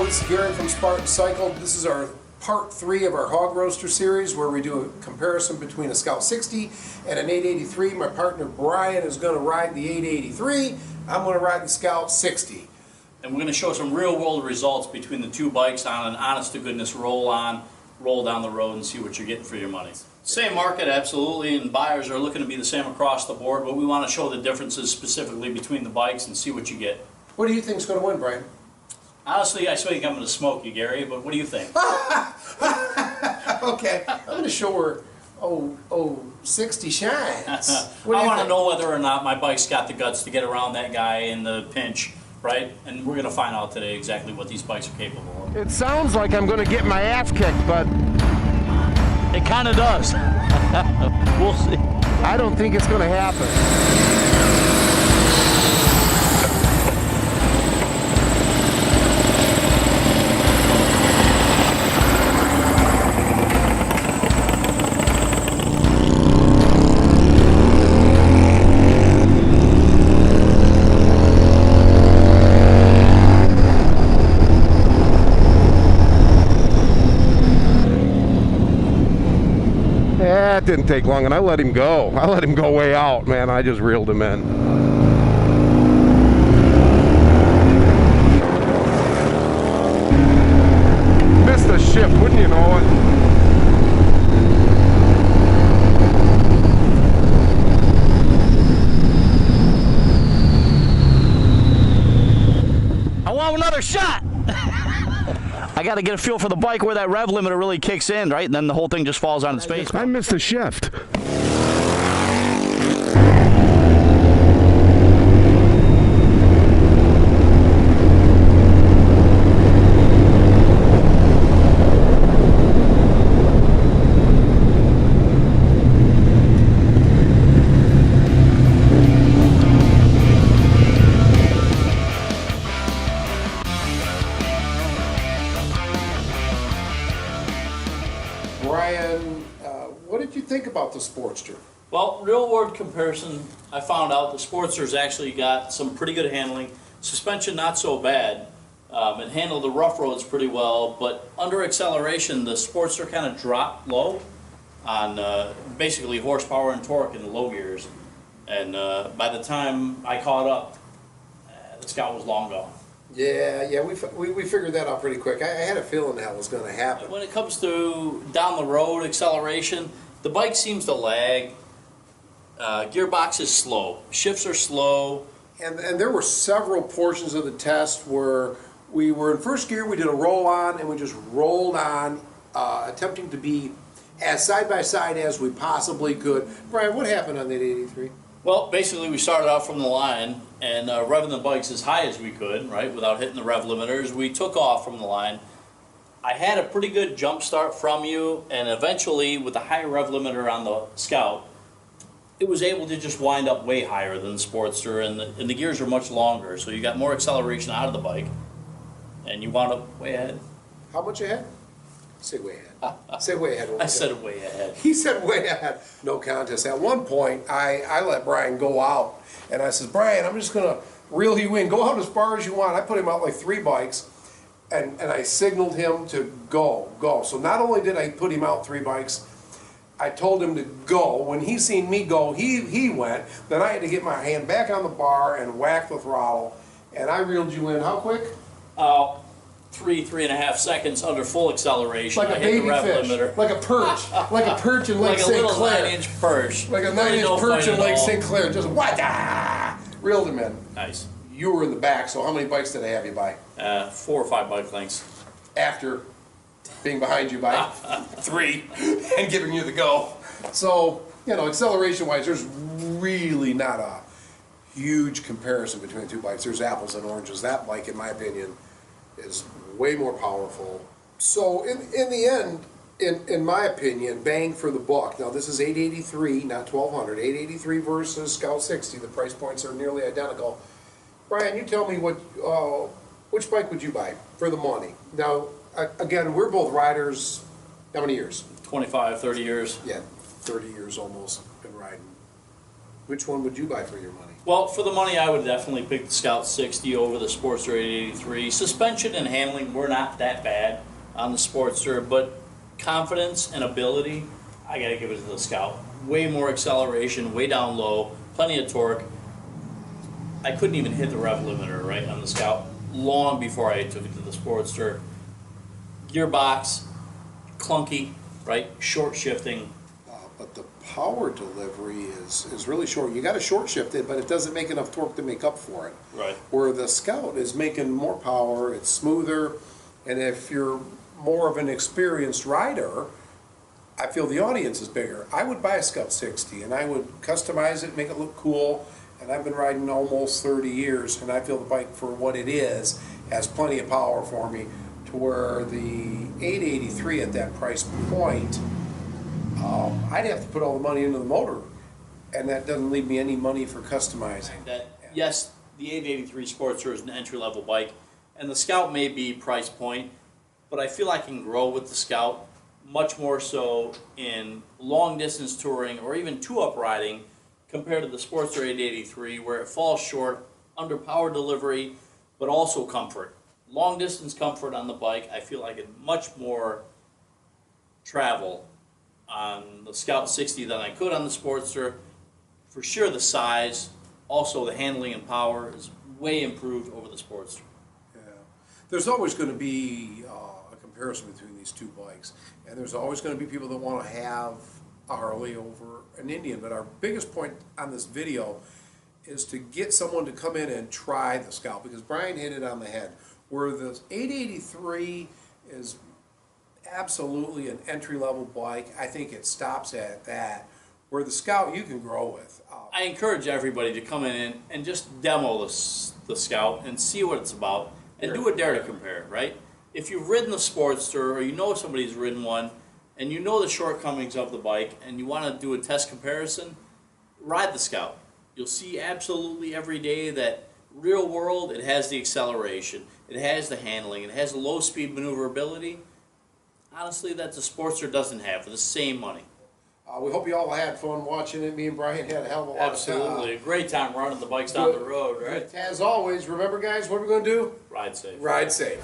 this is Gary from Spartan Cycle. This is our part 3 of our Hog Roaster series where we do a comparison between a Scout 60 and an 883. My partner Brian is going to ride the 883. I'm going to ride the Scout 60. And we're going to show some real world results between the two bikes on an honest to goodness roll down the road and see what you're getting for your money. Same market, absolutely, and buyers are looking to be the same across the board, but we want to show the differences specifically between the bikes and see what you get. What do you think is going to win, Brian? Honestly, I think I'm going to smoke you, Gary, but what do you think? Okay, I'm going to show her 60 shines. I want to know whether or not my bike's got the guts to get around that guy in the pinch, right? And we're going to find out today exactly what these bikes are capable of. It sounds like I'm going to get my ass kicked, but it kind of does. We'll see. I don't think it's going to happen. That didn't take long, and I let him go. I let him go way out, man. I just reeled him in. Missed the shift, wouldn't you know it? I want another shot! I got to get a feel for the bike where that rev limiter really kicks in, right? And then the whole thing just falls on its face. I missed the shift. Brian, what did you think about the Sportster? Well, real world comparison, I found out the Sportster's actually got some pretty good handling. Suspension not so bad. It handled the rough roads pretty well, but under acceleration, the Sportster kind of dropped low on basically horsepower and torque in the low gears. And by the time I caught up, the Scout was long gone. Yeah, we figured that out pretty quick. I had a feeling that was going to happen. When it comes to down the road acceleration, the bike seems to lag. Gearbox is slow. Shifts are slow. And there were several portions of the test where we were in first gear, we did a roll on, and we just rolled on, attempting to be as side by side as we possibly could. Brian, what happened on that 83? Well, basically we started out from the line and revving the bikes as high as we could, right, without hitting the rev limiters. We took off from the line. I had a pretty good jump start from you, and eventually with the high rev limiter on the Scout, it was able to just wind up way higher than the Sportster, and the gears are much longer, so you got more acceleration out of the bike, and you wound up way ahead. How much ahead? Say way ahead. Say way ahead. I said way ahead. He said way ahead. No contest. At one point, I let Brian go out, and I said, Brian, I'm just going to reel you in. Go out as far as you want. I put him out like 3 bikes, and I signaled him to go. So not only did I put him out 3 bikes, I told him to go. When he seen me go, he went. Then I had to get my hand back on the bar and whack the throttle, and I reeled you in. How quick? 3.5 seconds under full acceleration. Like a baby fish, limiter. like a perch, like a perch in Lake St. Clair. Like a little 9-inch perch. Like a 9-inch perch in Lake St. Clair. Just what? Reeled him in. Nice. You were in the back, so how many bikes did I have you by? 4 or 5 bike lengths. After being behind you by 3 and giving you the go. So, acceleration-wise, there's really not a huge comparison between the two bikes. There's apples and oranges. That bike, in my opinion, is way more powerful. So in the end, in my opinion, bang for the buck. Now this is 883, not 1200. 883 versus Scout 60. The price points are nearly identical. Brian, you tell me which bike would you buy for the money? Now, again, we're both riders. How many years? 25, 30 years. Yeah, 30 years almost been riding. Which one would you buy for your money? Well, for the money, I would definitely pick the Scout 60 over the Sportster 883. Suspension and handling were not that bad on the Sportster, but confidence and ability, I gotta give it to the Scout. Way more acceleration, way down low, plenty of torque. I couldn't even hit the rev limiter, right, on the Scout long before I took it to the Sportster. Gearbox, clunky, right, short shifting. But the power delivery is really short. You got to short shift it, but it doesn't make enough torque to make up for it. Right. Where the Scout is making more power, it's smoother, and if you're more of an experienced rider, I feel the audience is bigger. I would buy a Scout 60 and I would customize it, make it look cool, and I've been riding almost 30 years and I feel the bike for what it is has plenty of power for me, to where the 883 at that price point, I'd have to put all the money into the motor, and that doesn't leave me any money for customizing. Yes, the 883 Sportster is an entry-level bike, and the Scout may be price point, but I feel I can grow with the Scout much more so in long-distance touring or even two-up riding compared to the Sportster 883, where it falls short under power delivery, but also comfort. Long-distance comfort on the bike, I feel I could much more travel on the Scout 60 than I could on the Sportster. For sure the size, also the handling and power is way improved over the Sportster. Yeah. There's always going to be a comparison between these two bikes, and there's always going to be people that want to have a Harley over an Indian, but our biggest point on this video is to get someone to come in and try the Scout, because Brian hit it on the head. Where the 883 is absolutely an entry-level bike, I think it stops at that. Where the Scout you can grow with. I encourage everybody to come in and just demo the Scout and see what it's about, and do a dare to compare, right? If you've ridden the Sportster, or you know somebody's ridden one, and you know the shortcomings of the bike, and you want to do a test comparison, ride the Scout. You'll see absolutely every day that real world, it has the acceleration, it has the handling, it has the low speed maneuverability. Honestly, that the Sportster doesn't have for the same money. We hope you all had fun watching it. Me and Brian had a hell of a lot Absolutely. of fun. A great time running the bikes down the road, right? As always, remember guys, what are we going to do? Ride safe. Ride safe.